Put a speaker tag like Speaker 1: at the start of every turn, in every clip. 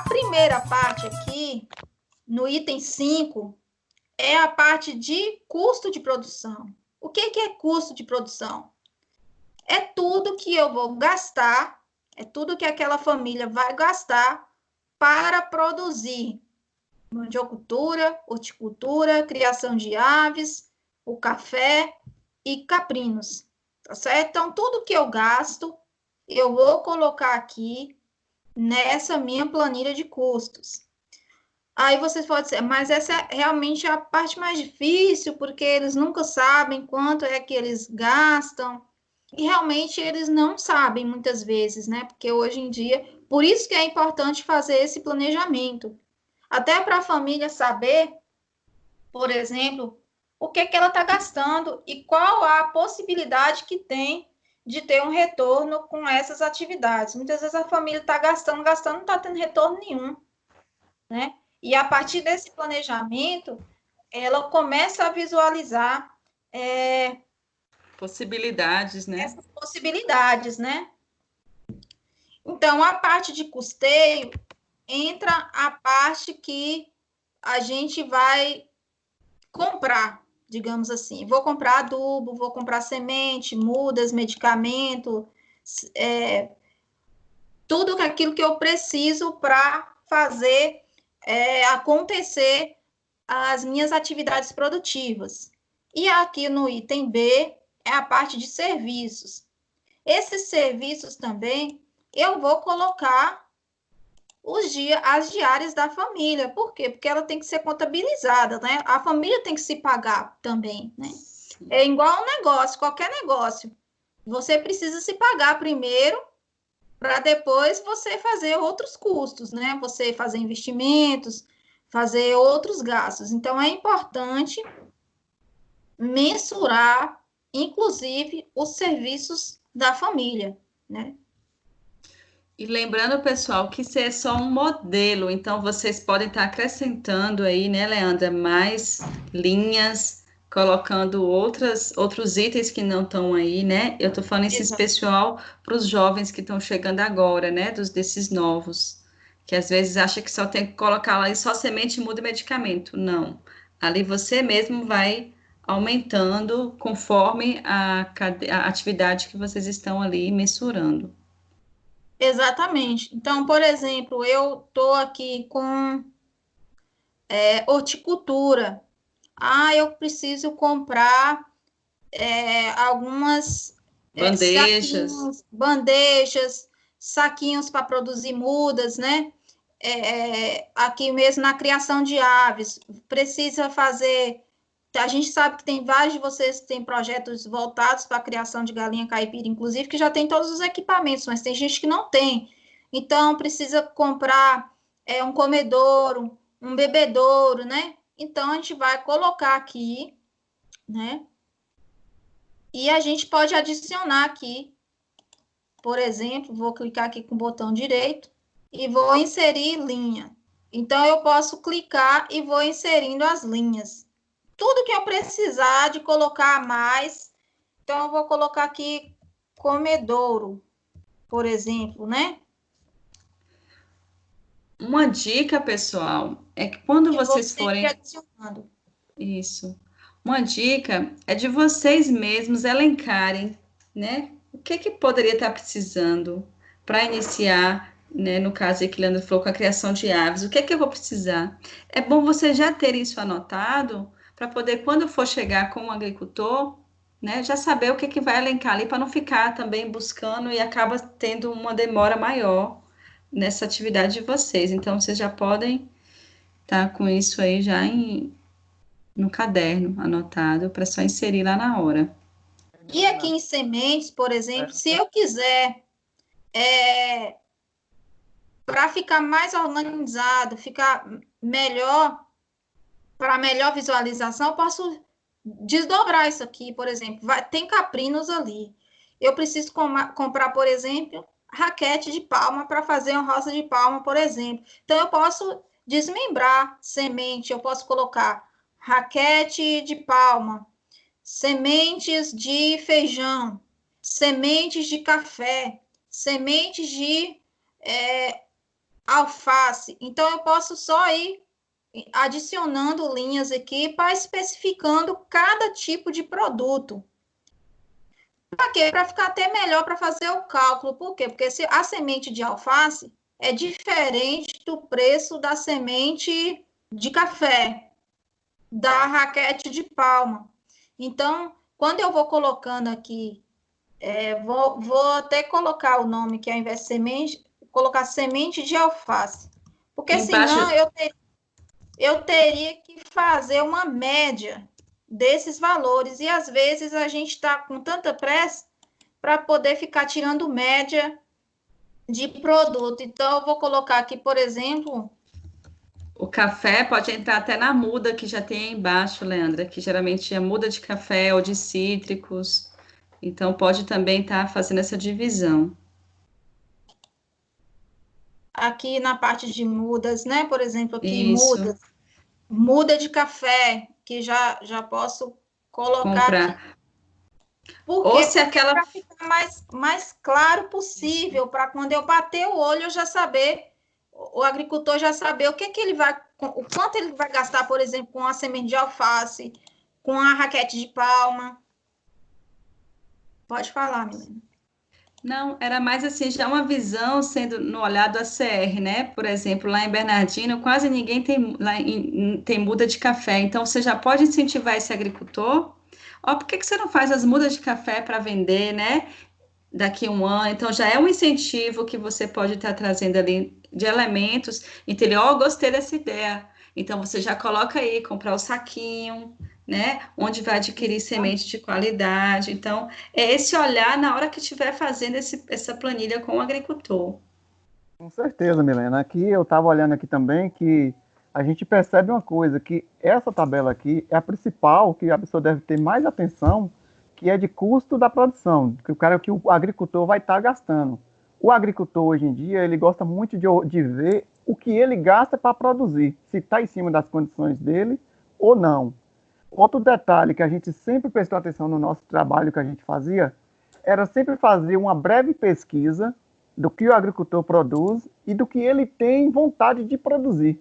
Speaker 1: primeira parte aqui, no item 5, é a parte de custo de produção. O que é custo de produção? É tudo que eu vou gastar, é tudo que aquela família vai gastar para produzir mandiocultura, horticultura, criação de aves, o café e caprinos, tá certo? Então, tudo que eu gasto, eu vou colocar aqui nessa minha planilha de custos. Aí vocês podem dizer, mas essa é realmente a parte mais difícil, porque eles nunca sabem quanto é que eles gastam, e realmente eles não sabem muitas vezes, né? Porque hoje em dia, por isso que é importante fazer esse planejamento. Até para a família saber, por exemplo, o que ela está gastando e qual a possibilidade que tem de ter um retorno com essas atividades. Muitas vezes a família está gastando, não está tendo retorno nenhum, né? E a partir desse planejamento, ela começa a visualizar
Speaker 2: possibilidades, né?
Speaker 1: Essas possibilidades, né? Então, a parte de custeio entra a parte que a gente vai comprar, digamos assim. Vou comprar adubo, vou comprar semente, mudas, medicamento, tudo aquilo que eu preciso para fazer acontecer as minhas atividades produtivas. E aqui no item B é a parte de serviços. Esses serviços também eu vou colocar as diárias da família. Por quê? Porque ela tem que ser contabilizada, né? A família tem que se pagar também, né? É igual um negócio, qualquer negócio. Você precisa se pagar primeiro para depois você fazer outros custos, né? Você fazer investimentos, fazer outros gastos. Então, é importante mensurar, inclusive, os serviços da família, né?
Speaker 2: E lembrando, pessoal, que isso é só um modelo, então vocês podem estar acrescentando aí, né, Leandra, mais linhas, colocando outros itens que não estão aí, né? Eu estou falando isso especial para os jovens que estão chegando agora, né, desses novos, que às vezes acha que só tem que colocar lá só semente, muda e medicamento. Não. Ali você mesmo vai aumentando conforme a atividade que vocês estão ali mensurando.
Speaker 1: Exatamente. Então, por exemplo, eu estou aqui com horticultura. Eu preciso comprar algumas
Speaker 2: Bandejas.
Speaker 1: saquinhos, bandejas, saquinhos para produzir mudas, né? Aqui mesmo na criação de aves, precisa fazer. A gente sabe que tem vários de vocês que têm projetos voltados para a criação de galinha caipira, inclusive, que já tem todos os equipamentos, mas tem gente que não tem. Então, precisa comprar um comedouro, um bebedouro, né? Então, a gente vai colocar aqui, né? E a gente pode adicionar aqui, por exemplo, vou clicar aqui com o botão direito e vou inserir linha. Então, eu posso clicar e vou inserindo as linhas. Tudo que eu precisar de colocar a mais, então eu vou colocar aqui comedouro, por exemplo, né?
Speaker 2: Uma dica, pessoal, é que quando
Speaker 1: E vou
Speaker 2: vocês
Speaker 1: sempre
Speaker 2: forem...
Speaker 1: adicionando.
Speaker 2: Isso. Uma dica é de vocês mesmos elencarem, né? O que poderia estar precisando para iniciar, né? No caso aí que Leandro falou, com a criação de aves, o que eu vou precisar? É bom você já ter isso anotado para poder, quando for chegar com um agricultor, né? Já saber o que vai elencar ali para não ficar também buscando e acaba tendo uma demora maior nessa atividade de vocês. Então, vocês já podem estar com isso aí já no caderno anotado para só inserir lá na hora.
Speaker 1: E aqui em sementes, por exemplo, se eu quiser, para ficar mais organizado, ficar melhor, para melhor visualização, eu posso desdobrar isso aqui, por exemplo. Tem caprinos ali. Eu preciso comprar, por exemplo, raquete de palma para fazer uma roça de palma, por exemplo. Então, eu posso desmembrar semente, eu posso colocar raquete de palma, sementes de feijão, sementes de café, sementes de alface, então eu posso só ir adicionando linhas aqui para especificando cada tipo de produto. Para quê? Para ficar até melhor para fazer o cálculo. Por quê? Porque se a semente de alface é diferente do preço da semente de café, da raquete de palma. Então, quando eu vou colocando aqui, vou até colocar o nome que ao invés de semente, colocar semente de alface. Porque
Speaker 2: Embaixo,
Speaker 1: senão eu teria que fazer uma média desses valores. E às vezes a gente está com tanta pressa para poder ficar tirando média de produto. Então, eu vou colocar aqui, por exemplo,
Speaker 2: o café pode entrar até na muda que já tem aí embaixo, Leandra, que geralmente é muda de café ou de cítricos. Então, pode também estar fazendo essa divisão.
Speaker 1: aqui na parte de mudas, né? Por exemplo, aqui
Speaker 2: Isso,
Speaker 1: muda de café, que já posso colocar aqui.
Speaker 2: comprar.
Speaker 1: Por
Speaker 2: Ou
Speaker 1: quê?
Speaker 2: se
Speaker 1: Porque
Speaker 2: aquela
Speaker 1: para ficar mais claro possível, para quando eu bater o olho, eu já saber, o agricultor já saber o que ele vai, o quanto ele vai gastar, por exemplo, com a semente de alface, com a raquete de palma. Pode falar, menina.
Speaker 2: Não, era mais assim, já uma visão sendo no olhar do ACR, né? Por exemplo, lá em Bernardino, quase ninguém tem, tem muda de café. Então, você já pode incentivar esse agricultor. Ó, por que que você não faz as mudas de café para vender, né? Daqui a um ano? Então, já é um incentivo que você pode estar trazendo ali de elementos. Então, ele, ó, gostei dessa ideia. Então, você já coloca aí, comprar o saquinho, né? Onde vai adquirir semente de qualidade. Então, é esse olhar na hora que estiver fazendo essa planilha com o agricultor.
Speaker 3: Com certeza, Milena. Aqui eu estava olhando aqui também que a gente percebe uma coisa, que essa tabela aqui é a principal, que a pessoa deve ter mais atenção, que é de custo da produção, que o agricultor vai estar gastando. O agricultor hoje em dia, ele gosta muito de ver o que ele gasta para produzir, se está em cima das condições dele ou não. Outro detalhe que a gente sempre prestou atenção no nosso trabalho que a gente fazia, era sempre fazer uma breve pesquisa do que o agricultor produz e do que ele tem vontade de produzir.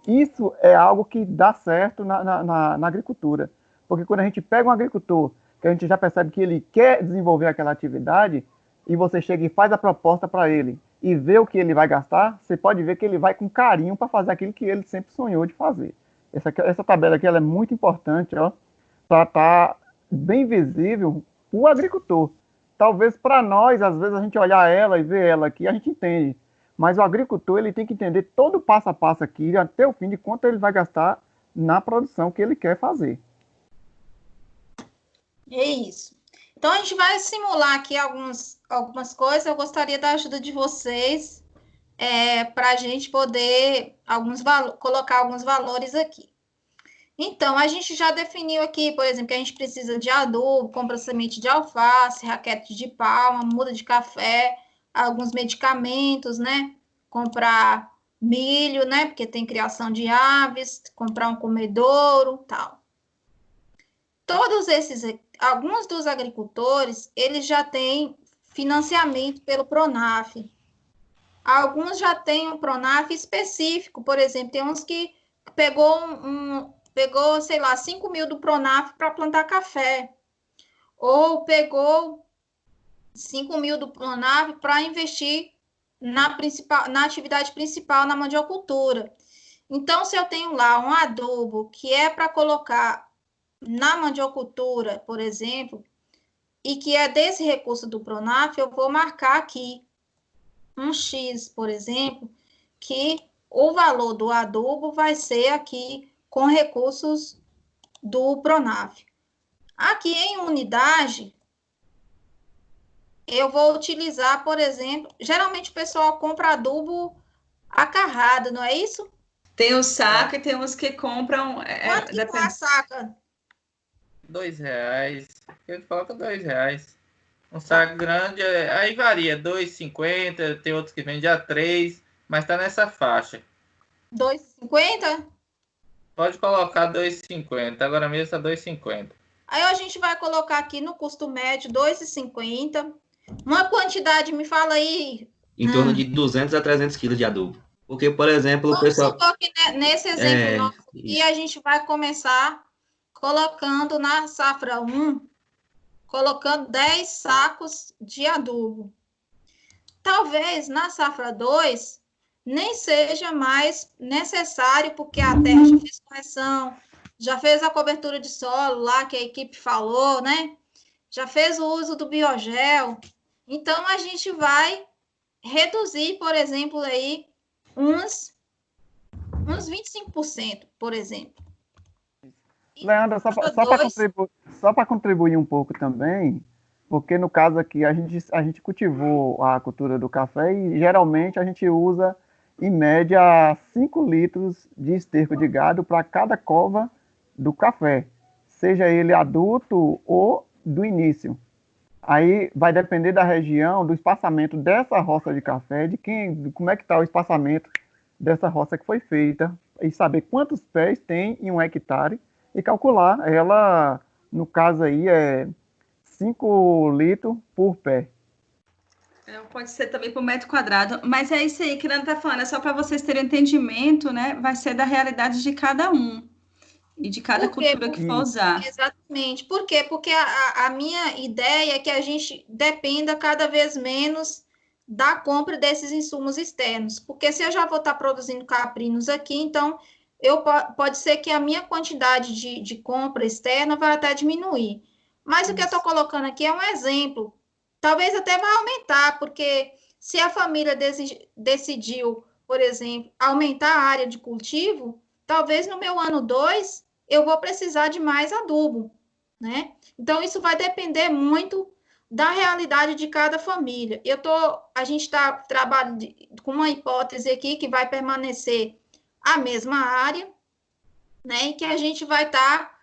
Speaker 3: Isso é algo que dá certo na agricultura. Porque quando a gente pega um agricultor, que a gente já percebe que ele quer desenvolver aquela atividade, e você chega e faz a proposta para ele, e vê o que ele vai gastar, você pode ver que ele vai com carinho para fazer aquilo que ele sempre sonhou de fazer. Essa tabela aqui ela é muito importante, para estar bem visível para o agricultor. Talvez para nós, às vezes, a gente olhar ela e ver ela aqui, a gente entende. Mas o agricultor ele tem que entender todo o passo a passo aqui, até o fim, de quanto ele vai gastar na produção que ele quer fazer.
Speaker 1: É isso. Então, a gente vai simular aqui algumas coisas. Eu gostaria da ajuda de vocês para a gente poder colocar alguns valores aqui. Então, a gente já definiu aqui, por exemplo, que a gente precisa de adubo, compra semente de alface, raquete de palma, muda de café, alguns medicamentos, né? Comprar milho, né? Porque tem criação de aves, comprar um comedouro, tal. Todos esses, alguns dos agricultores, eles já têm financiamento pelo Pronaf. Alguns já têm um Pronaf específico, por exemplo, tem uns que pegou, sei lá, 5 mil do Pronaf para plantar café, ou pegou 5 mil do Pronaf para investir na atividade principal, na mandiocultura. Então, se eu tenho lá um adubo que é para colocar na mandiocultura, por exemplo, e que é desse recurso do Pronaf, eu vou marcar aqui um X, por exemplo, que o valor do adubo vai ser aqui com recursos do Pronaf. Aqui em unidade, eu vou utilizar, por exemplo, geralmente o pessoal compra adubo acarrado, não é isso?
Speaker 2: Tem o saco e tem uns que compram.
Speaker 1: Quanto que tá a saca?
Speaker 4: R$ 2. Eu coloco R$ 2. Um saco grande, aí varia, R$ 2,50, tem outros que vendem a 3, mas tá nessa faixa.
Speaker 1: 2,50?
Speaker 4: Pode colocar 2,50, agora mesmo tá 2,50.
Speaker 1: Aí a gente vai colocar aqui no custo médio 2,50. Uma quantidade, me fala aí.
Speaker 5: Em torno de 200 a 300 quilos de adubo. Porque, por exemplo, o
Speaker 1: Vamos
Speaker 5: pessoal...
Speaker 1: supor que nesse exemplo
Speaker 5: É,
Speaker 1: nosso aqui, a gente vai começar colocando na safra 1, colocando 10 sacos de adubo. Talvez na safra 2 nem seja mais necessário, porque a terra já fez correção, já fez a cobertura de solo lá que a equipe falou, né? Já fez o uso do biogel. Então, a gente vai reduzir, por exemplo, aí uns 25%, por exemplo.
Speaker 3: Leandro, só para contribuir um pouco também, porque no caso aqui a gente cultivou a cultura do café e geralmente a gente usa em média 5 litros de esterco de gado para cada cova do café, seja ele adulto ou do início. Aí vai depender da região, do espaçamento dessa roça de café, como é que está o espaçamento dessa roça que foi feita, e saber quantos pés tem em 1 hectare, e calcular ela, no caso aí, é 5 litros por pé.
Speaker 2: Pode ser também por metro quadrado, mas é isso aí que a Ana está falando, é só para vocês terem entendimento, né? Vai ser da realidade de cada um e de cada cultura que for usar.
Speaker 1: Exatamente. Por quê? Porque a minha ideia é que a gente dependa cada vez menos da compra desses insumos externos, porque se eu já vou estar produzindo caprinos aqui, então pode ser que a minha quantidade de compra externa vai até diminuir. Mas o que eu estou colocando aqui é um exemplo. Talvez até vai aumentar, porque se a família decidiu, por exemplo, aumentar a área de cultivo, talvez no meu ano 2 eu vou precisar de mais adubo, né? Então, isso vai depender muito da realidade de cada família. A gente está trabalhando com uma hipótese aqui que vai permanecer a mesma área, né? E que a gente vai estar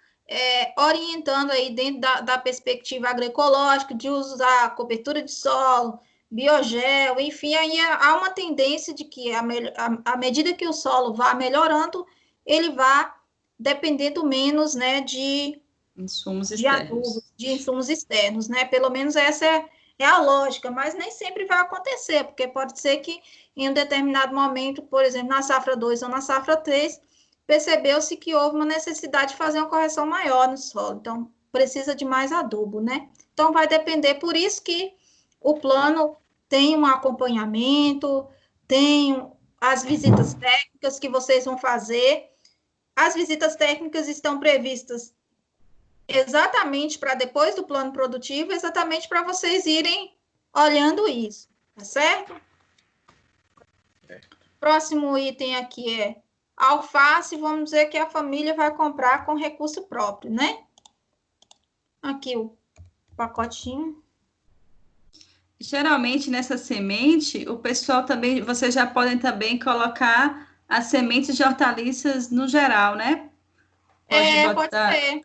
Speaker 1: orientando aí dentro da perspectiva agroecológica, de usar cobertura de solo, biogel, enfim, aí há uma tendência de que, à medida que o solo vá melhorando, ele vá dependendo menos, né, de
Speaker 2: insumos
Speaker 1: adubos, de insumos externos, né? Pelo menos essa é a lógica, mas nem sempre vai acontecer, porque pode ser que em um determinado momento, por exemplo, na safra 2 ou na safra 3, percebeu-se que houve uma necessidade de fazer uma correção maior no solo, então precisa de mais adubo, né? Então vai depender, por isso que o plano tem um acompanhamento, tem as visitas técnicas que vocês vão fazer. As visitas técnicas estão previstas exatamente para depois do plano produtivo, exatamente para vocês irem olhando isso, tá certo? Próximo item aqui é alface, vamos dizer que a família vai comprar com recurso próprio, né? Aqui o pacotinho.
Speaker 2: Geralmente, nessa semente, o pessoal também, vocês já podem também colocar as sementes de hortaliças no geral, né?
Speaker 1: Pode ser.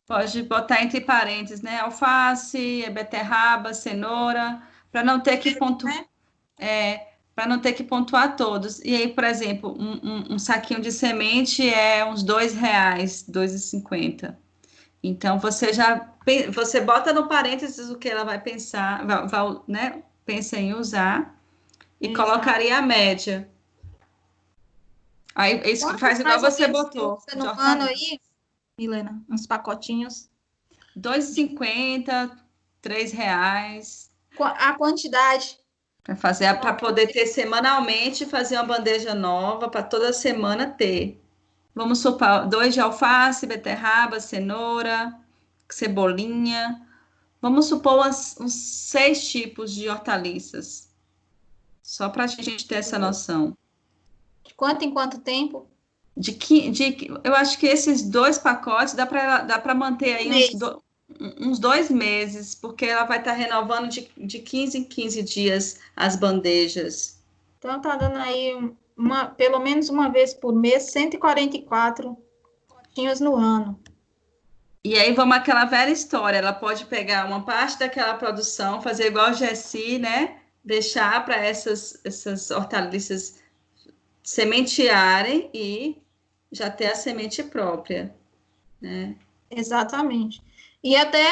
Speaker 2: Pode botar entre parênteses, né? Alface, beterraba, cenoura, para não ter que pontuar. Para não ter que pontuar todos. E aí, por exemplo, um saquinho de semente é uns R$2, R$2,50. Então, você bota no parênteses o que ela vai pensar, né? Pensa em usar e colocaria a média. Aí, isso faz igual você botou.
Speaker 1: Você no ano aí, Milena, uns pacotinhos.
Speaker 2: R$2,50, R$3.
Speaker 1: A quantidade.
Speaker 2: Para poder ter semanalmente, fazer uma bandeja nova, para toda semana ter. Vamos supor, 2 de alface, beterraba, cenoura, cebolinha. Vamos supor uns 6 tipos de hortaliças. Só para a gente ter essa noção.
Speaker 1: De quanto em quanto tempo?
Speaker 2: Eu acho que esses 2 pacotes dá para manter aí uns 2 meses, porque ela vai estar renovando de 15 em 15 dias as bandejas.
Speaker 1: Então, tá dando aí pelo menos uma vez por mês, 144 potinhos no ano.
Speaker 2: E aí vamos àquela velha história, ela pode pegar uma parte daquela produção, fazer igual o Jessi, né? Deixar para essas hortaliças sementearem e já ter a semente própria, né?
Speaker 1: Exatamente. E até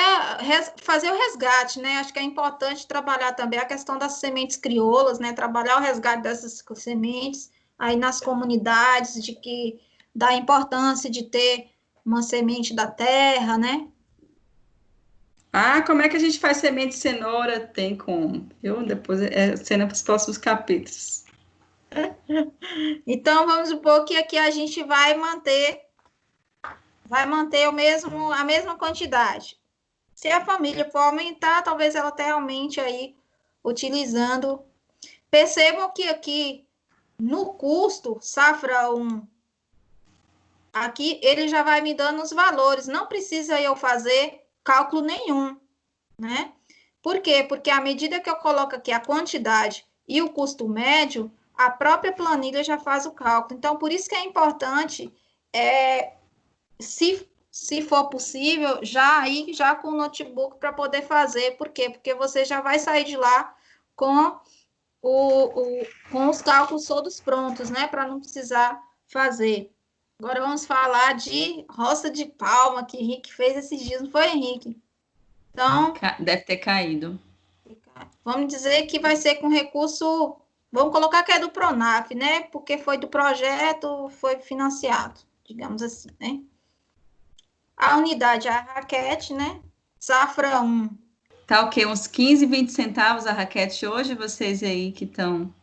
Speaker 1: fazer o resgate, né? Acho que é importante trabalhar também a questão das sementes crioulas, né? Trabalhar o resgate dessas sementes, aí nas comunidades da importância de ter uma semente da terra, né?
Speaker 2: Ah, como é que a gente faz semente de cenoura? Tem como, viu? Depois é cena para os próximos capítulos.
Speaker 1: Então, vamos supor que aqui a gente vai manter a mesma quantidade. Se a família for aumentar, talvez ela esteja realmente aí utilizando. Percebam que aqui no custo, safra 1, aqui ele já vai me dando os valores, não precisa eu fazer cálculo nenhum, né? Por quê? Porque à medida que eu coloco aqui a quantidade e o custo médio, a própria planilha já faz o cálculo. Então, por isso que é importante, se for possível, já com o notebook para poder fazer. Por quê? Porque você já vai sair de lá com com os cálculos todos prontos, né? Para não precisar fazer. Agora vamos falar de roça de palma, que Henrique fez esses dias, não foi, Henrique? Então,
Speaker 2: Deve ter caído.
Speaker 1: vamos dizer que vai ser com recurso, vamos colocar que é do Pronaf, né? Porque foi do projeto, foi financiado, digamos assim, né? A unidade é a raquete, né? Safra 1.
Speaker 2: Tá o quê? Uns 15, 20 centavos a raquete hoje, vocês aí que estão...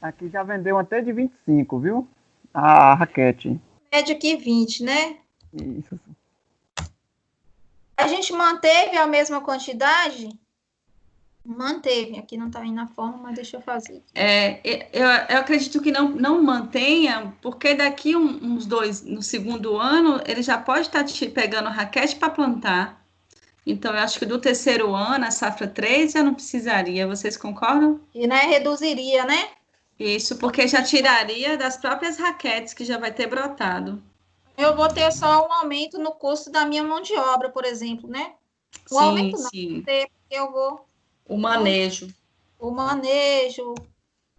Speaker 3: Aqui já vendeu até de 25, viu? A raquete.
Speaker 1: Média aqui 20, né?
Speaker 3: Isso.
Speaker 1: A gente manteve a mesma quantidade? Manteve. Aqui não está indo na forma, mas deixa eu fazer.
Speaker 2: Eu acredito que não mantenha, porque daqui uns 2, no segundo ano, ele já pode estar pegando raquete para plantar. Então, eu acho que do terceiro ano, a safra 3, já não precisaria. Vocês concordam?
Speaker 1: E, né, reduziria, né?
Speaker 2: Isso, porque já tiraria das próprias raquetes, que já vai ter brotado.
Speaker 1: Eu vou ter só um aumento no custo da minha mão de obra, por exemplo, né? O aumento não,
Speaker 2: Sim.
Speaker 1: porque eu vou...
Speaker 2: O manejo.
Speaker 1: O manejo,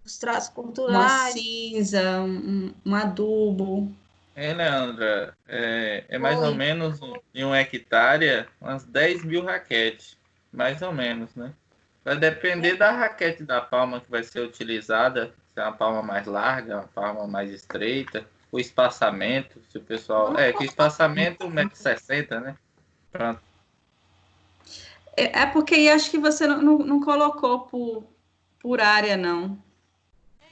Speaker 1: os traços
Speaker 2: Uma
Speaker 1: culturais.
Speaker 2: cinza, um adubo.
Speaker 4: Leandra, é mais
Speaker 1: Oi.
Speaker 4: ou menos em 1 hectare, umas 10 mil raquetes, mais ou menos, né? Vai depender da raquete da palma que vai ser utilizada, se é uma palma mais larga, uma palma mais estreita, o espaçamento, se o pessoal... que o espaçamento 1,60 m, né? Pronto.
Speaker 2: É porque eu acho que você não colocou por área, não.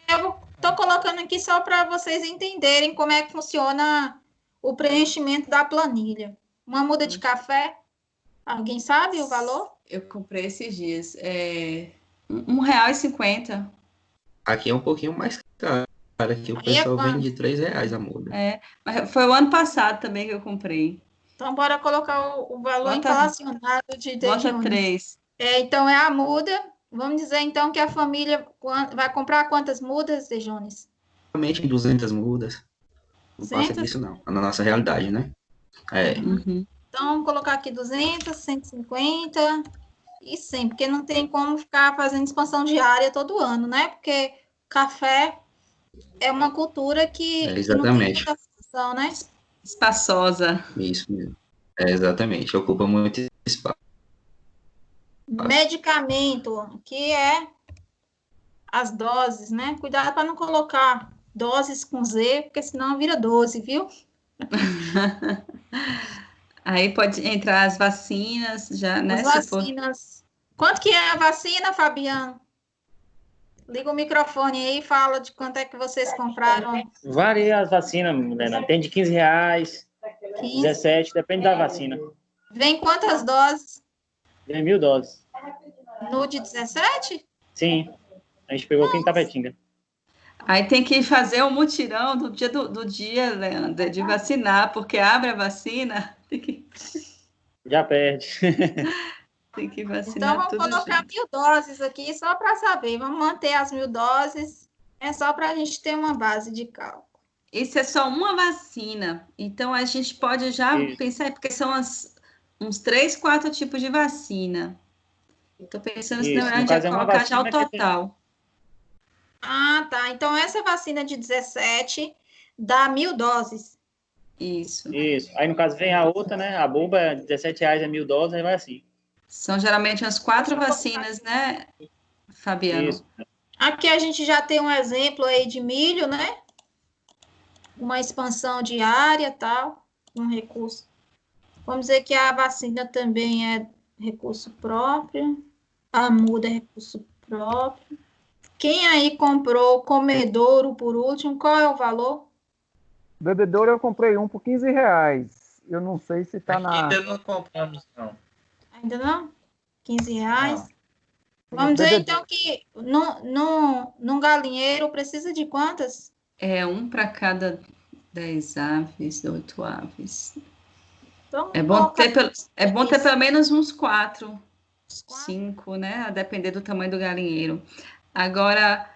Speaker 1: Eu estou colocando aqui só para vocês entenderem como é que funciona o preenchimento da planilha. Uma muda de café, alguém sabe o valor?
Speaker 2: Eu comprei esses dias. R$1,50.
Speaker 5: Aqui é um pouquinho mais caro. Aqui o
Speaker 1: Aí é
Speaker 5: pessoal
Speaker 1: quanto?
Speaker 5: vende R$3 a muda.
Speaker 2: Mas foi o ano passado também que eu comprei.
Speaker 1: Então, bora colocar o valor
Speaker 2: Bota-
Speaker 1: inflacionado de
Speaker 2: Bota
Speaker 1: Júnior.
Speaker 2: 3.
Speaker 1: Então, é a muda. Vamos dizer, então, que a família vai comprar quantas mudas, Dejones?
Speaker 5: Realmente 200 mudas. Não passa
Speaker 1: 200?
Speaker 5: disso não. Na nossa realidade, né?
Speaker 2: Uhum.
Speaker 1: Então, vamos colocar aqui 200, 150 e 100, porque não tem como ficar fazendo expansão diária todo ano, né? Porque café é uma cultura que não tem
Speaker 5: Exatamente.
Speaker 1: muita função, né?
Speaker 2: Espaçosa.
Speaker 5: Isso mesmo. Exatamente. Ocupa muito espaço.
Speaker 1: Medicamento, que é as doses, né? Cuidado para não colocar doses com Z, porque senão vira 12, viu?
Speaker 2: Aí pode entrar as vacinas, já, né?
Speaker 1: As vacinas. Quanto que é a vacina, Fabiano? Liga o microfone aí e fala de quanto é que vocês compraram.
Speaker 6: Varia as vacinas, Helena. Tem de R$15,
Speaker 1: 15.
Speaker 6: 17, depende da vacina.
Speaker 1: Vem quantas doses?
Speaker 6: Vem 1.000 doses.
Speaker 1: No de 17?
Speaker 6: Sim, a gente pegou aqui em Tapetinga.
Speaker 2: Aí tem que fazer o mutirão do dia, Leandro, de vacinar, porque abre a vacina,
Speaker 6: Já perde.
Speaker 2: tem que
Speaker 1: Então,
Speaker 2: vacinar
Speaker 1: vamos
Speaker 2: tudo
Speaker 1: colocar
Speaker 2: junto.
Speaker 1: 1.000 doses aqui, só para saber. Vamos manter as 1.000 doses. É só para a gente ter uma base de cálculo.
Speaker 2: Isso é só uma vacina. Então, a gente pode já
Speaker 6: Isso.
Speaker 2: pensar, porque são uns 3, 4 tipos de vacina. Estou pensando se
Speaker 6: Isso,
Speaker 2: não
Speaker 6: no
Speaker 2: a gente
Speaker 6: caso,
Speaker 2: ia
Speaker 6: é uma
Speaker 2: colocar já o
Speaker 6: vacina que tem-
Speaker 2: total.
Speaker 1: Ah, tá. Então, essa vacina de 17 dá 1.000 doses.
Speaker 2: Isso.
Speaker 6: Isso. Aí, no caso, vem a outra, né? A bomba é R$17, é 1.000 doses, aí vai assim.
Speaker 2: São geralmente umas 4 vacinas, né, Fabiano?
Speaker 6: Isso.
Speaker 1: Aqui a gente já tem um exemplo aí de milho, né? uma expansão de área, tal, um recurso. Vamos dizer que a vacina também é recurso próprio, a muda é recurso próprio. Quem aí comprou o comedouro por último, qual é o valor?
Speaker 3: Bebedouro eu comprei um por R$ 15. Eu não sei se está
Speaker 4: Aqui
Speaker 3: na.
Speaker 4: ainda não compramos, não.
Speaker 1: Ainda não? R$ 15.
Speaker 4: Não.
Speaker 1: Vamos dizer,
Speaker 3: Bebedouro.
Speaker 1: então, que num galinheiro precisa de quantas?
Speaker 2: É um para cada 10 aves, 8 aves.
Speaker 1: Então,
Speaker 2: É bom
Speaker 1: coloca
Speaker 2: ter, é bom ter pelo menos uns 4,
Speaker 1: os 4.
Speaker 2: 5, né? A depender do tamanho do galinheiro. Agora,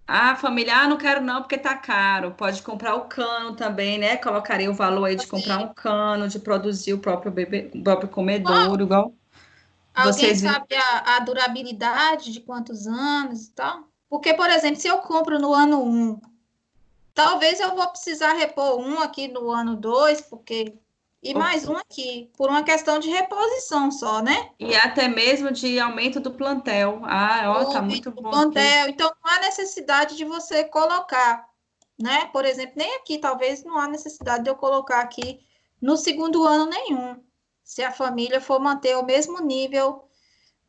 Speaker 2: a família, não quero não, porque tá caro. Pode comprar o cano também, né? Colocaria o valor aí de comprar um cano, de produzir o próprio o próprio comedouro, igual
Speaker 1: Alguém
Speaker 2: vocês viram.
Speaker 1: sabe a durabilidade de quantos anos e tal? Porque, por exemplo, se eu compro no ano 1, talvez eu vou precisar repor um aqui no ano 2, porque... E mais um aqui, por uma questão de reposição só, né?
Speaker 2: E até mesmo de aumento do plantel. Ah, ó, tá muito
Speaker 1: Do
Speaker 2: bom aqui.
Speaker 1: plantel. Então, não há necessidade de você colocar, né? Por exemplo, nem aqui, talvez não há necessidade de eu colocar aqui no segundo ano nenhum, se a família for manter o mesmo nível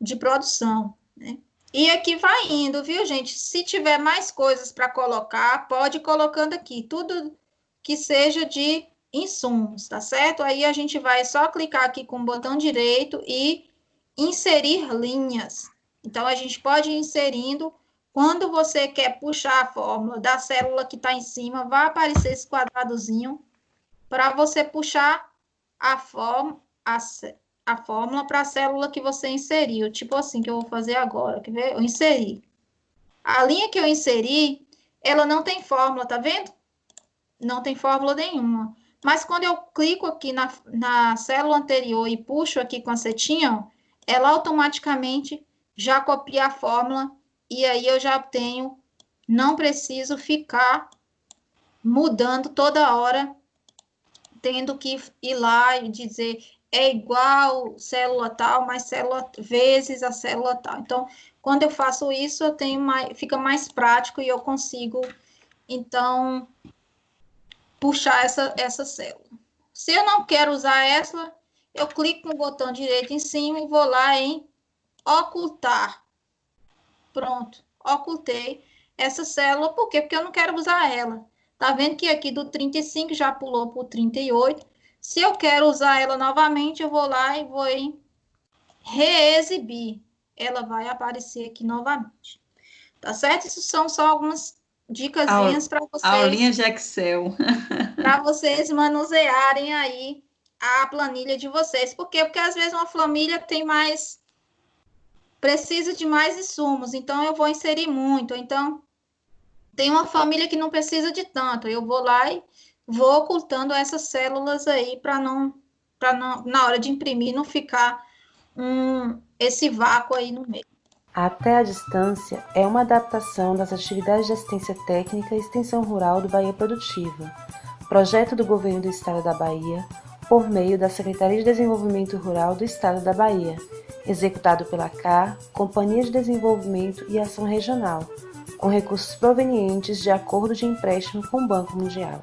Speaker 1: de produção, né? E aqui vai indo, viu, gente? Se tiver mais coisas para colocar, pode ir colocando aqui, tudo que seja de insumos, tá certo? Aí a gente vai só clicar aqui com o botão direito e inserir linhas. Então, a gente pode ir inserindo. Quando você quer puxar a fórmula da célula que está em cima, vai aparecer esse quadradozinho para você puxar a fórmula para a célula que você inseriu. Tipo assim, que eu vou fazer agora. Quer ver? Eu inseri. A linha que eu inseri, ela não tem fórmula, tá vendo? Não tem fórmula nenhuma. Mas quando eu clico aqui na célula anterior e puxo aqui com a setinha, ó, ela automaticamente já copia a fórmula e aí eu já tenho, não preciso ficar mudando toda hora, tendo que ir lá e dizer é igual célula tal, mas célula vezes a célula tal. Então, quando eu faço isso, eu tenho fica mais prático e eu consigo, então, puxar essa célula. Se eu não quero usar essa, eu clico no botão direito em cima e vou lá em ocultar. Pronto, ocultei essa célula. Por quê? Porque eu não quero usar ela. Tá vendo que aqui do 35 já pulou para o 38. Se eu quero usar ela novamente, eu vou lá e vou em reexibir. Ela vai aparecer aqui novamente. Tá certo? Isso são só algumas dicasinhas para
Speaker 2: Aulinha
Speaker 1: vocês.
Speaker 2: de Excel.
Speaker 1: Para vocês manusearem aí a planilha de vocês. Por quê? Porque às vezes uma família tem mais, precisa de mais insumos, então eu vou inserir muito. Então, tem uma família que não precisa de tanto, eu vou lá e vou ocultando essas células aí para não, na hora de imprimir, não ficar esse vácuo aí no meio.
Speaker 7: Até a Distância é uma adaptação das atividades de assistência técnica e extensão rural do Bahia Produtiva, projeto do Governo do Estado da Bahia, por meio da Secretaria de Desenvolvimento Rural do Estado da Bahia, executado pela CAR, Companhia de Desenvolvimento e Ação Regional, com recursos provenientes de acordo de empréstimo com o Banco Mundial.